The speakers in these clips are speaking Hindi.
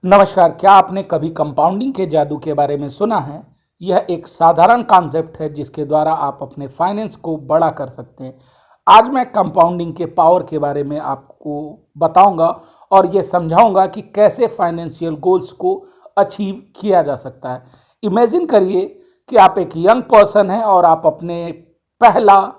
नमस्कार। क्या आपने कभी कंपाउंडिंग के जादू के बारे में सुना है? यह एक साधारण कॉन्सेप्ट है जिसके द्वारा आप अपने फाइनेंस को बड़ा कर सकते हैं। आज मैं कंपाउंडिंग के पावर के बारे में आपको बताऊंगा और ये समझाऊंगा कि कैसे फाइनेंशियल गोल्स को अचीव किया जा सकता है। इमेजिन करिए कि आप एक यंग पर्सन हैं और आप अपने पहला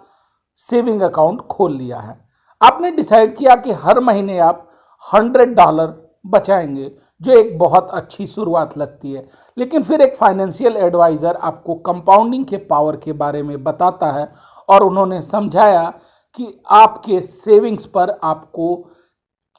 सेविंग अकाउंट खोल लिया है। आपने डिसाइड किया कि हर महीने आप $100 बचाएंगे, जो एक बहुत अच्छी शुरुआत लगती है। लेकिन फिर एक फाइनेंशियल एडवाइज़र आपको कंपाउंडिंग के पावर के बारे में बताता है और उन्होंने समझाया कि आपके सेविंग्स पर आपको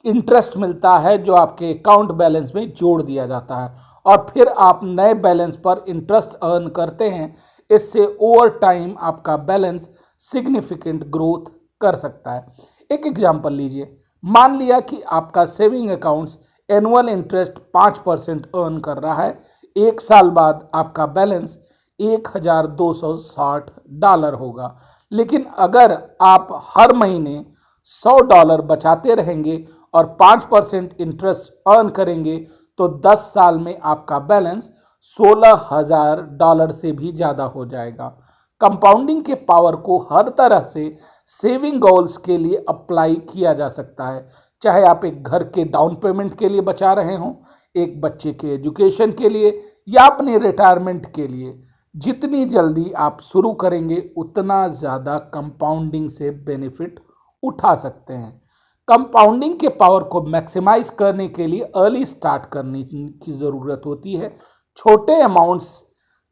इंटरेस्ट मिलता है जो आपके अकाउंट बैलेंस में जोड़ दिया जाता है और फिर आप नए बैलेंस पर इंटरेस्ट अर्न करते हैं। इससे ओवर टाइम आपका बैलेंस सिग्निफिकेंट ग्रोथ कर सकता है। एक एग्जांपल लीजिए। मान लिया कि आपका saving accounts annual interest 5% earn कर रहा है। एक साल बाद आपका बैलेंस $1,260 होगा। लेकिन अगर आप हर महीने $100 बचाते रहेंगे और 5% इंटरेस्ट अर्न करेंगे तो 10 साल में आपका बैलेंस $16,000 से भी ज़्यादा हो जाएगा। कंपाउंडिंग के पावर को हर तरह से सेविंग गोल्स के लिए अप्लाई किया जा सकता है। चाहे आप एक घर के डाउन पेमेंट के लिए बचा रहे हों, एक बच्चे के एजुकेशन के लिए या अपने रिटायरमेंट के लिए। जितनी जल्दी आप शुरू करेंगे उतना ज़्यादा कंपाउंडिंग से बेनिफिट उठा सकते हैं। कंपाउंडिंग के पावर को मैक्सिमाइज करने के लिए अर्ली स्टार्ट करने की ज़रूरत होती है। छोटे अमाउंट्स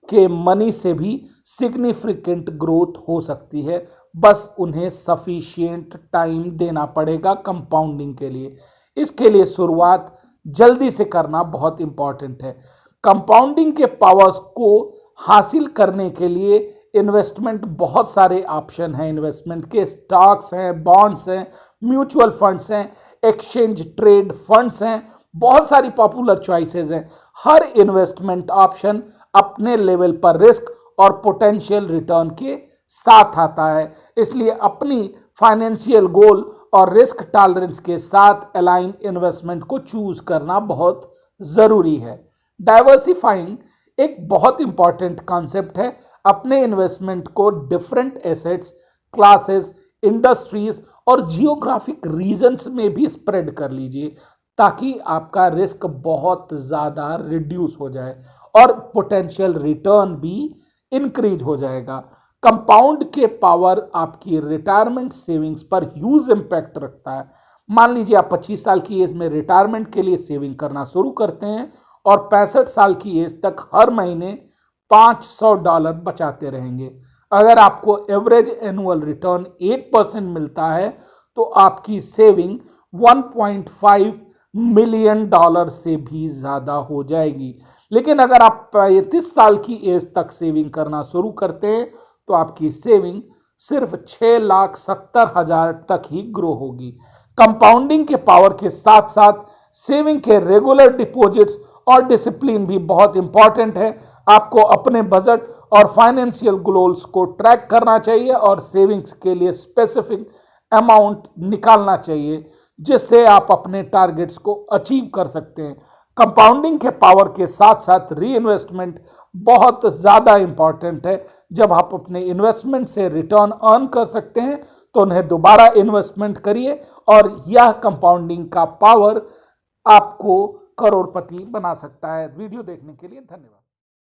के मनी से भी सिग्निफिकेंट ग्रोथ हो सकती है, बस उन्हें सफिशिएंट टाइम देना पड़ेगा कंपाउंडिंग के लिए। इसके लिए शुरुआत जल्दी से करना बहुत इम्पॉर्टेंट है। कंपाउंडिंग के पावर्स को हासिल करने के लिए इन्वेस्टमेंट बहुत सारे ऑप्शन हैं। इन्वेस्टमेंट के स्टॉक्स हैं, बॉन्ड्स हैं, म्यूचुअल फंड्स हैं, एक्सचेंज ट्रेड फंड्स हैं, बहुत सारी पॉपुलर चॉइसेस हैं। हर इन्वेस्टमेंट ऑप्शन अपने लेवल पर रिस्क और पोटेंशियल रिटर्न के साथ आता है, इसलिए अपनी फाइनेंशियल गोल और रिस्क टॉलरेंस के साथ अलाइन इन्वेस्टमेंट को चूज करना बहुत ज़रूरी है। डाइवर्सिफाइंग एक बहुत इंपॉर्टेंट कॉन्सेप्ट है। अपने इन्वेस्टमेंट को डिफरेंट एसेट्स, क्लासेस, इंडस्ट्रीज और जियोग्राफिक रीजन्स में भी स्प्रेड कर लीजिए ताकि आपका रिस्क बहुत ज़्यादा रिड्यूस हो जाए और पोटेंशियल रिटर्न भी इंक्रीज हो जाएगा। कंपाउंड के पावर आपकी रिटायरमेंट सेविंग्स पर ह्यूज इम्पैक्ट रखता है। मान लीजिए आप 25 साल की एज में रिटायरमेंट के लिए सेविंग करना शुरू करते हैं और 65 साल की एज तक हर महीने $500 बचाते रहेंगे। अगर आपको एवरेज एनुअल रिटर्न 8% मिलता है तो आपकी सेविंग $1.5 मिलियन से भी ज़्यादा हो जाएगी। लेकिन अगर आप 35 साल की एज तक सेविंग करना शुरू करते हैं तो आपकी सेविंग सिर्फ 6,70,000 तक ही ग्रो होगी। कंपाउंडिंग के पावर के साथ साथ सेविंग के रेगुलर डिपॉजिट्स और डिसिप्लिन भी बहुत इंपॉर्टेंट है। आपको अपने बजट और फाइनेंशियल गोल्स को ट्रैक करना चाहिए और सेविंग्स के लिए स्पेसिफिक अमाउंट निकालना चाहिए जिससे आप अपने टारगेट्स को अचीव कर सकते हैं। कंपाउंडिंग के पावर के साथ साथ री इन्वेस्टमेंट बहुत ज़्यादा इंपॉर्टेंट है। जब आप अपने इन्वेस्टमेंट से रिटर्न अर्न कर सकते हैं तो उन्हें दोबारा इन्वेस्टमेंट करिए और यह कंपाउंडिंग का पावर आपको करोड़पति बना सकता है। वीडियो देखने के लिए धन्यवाद।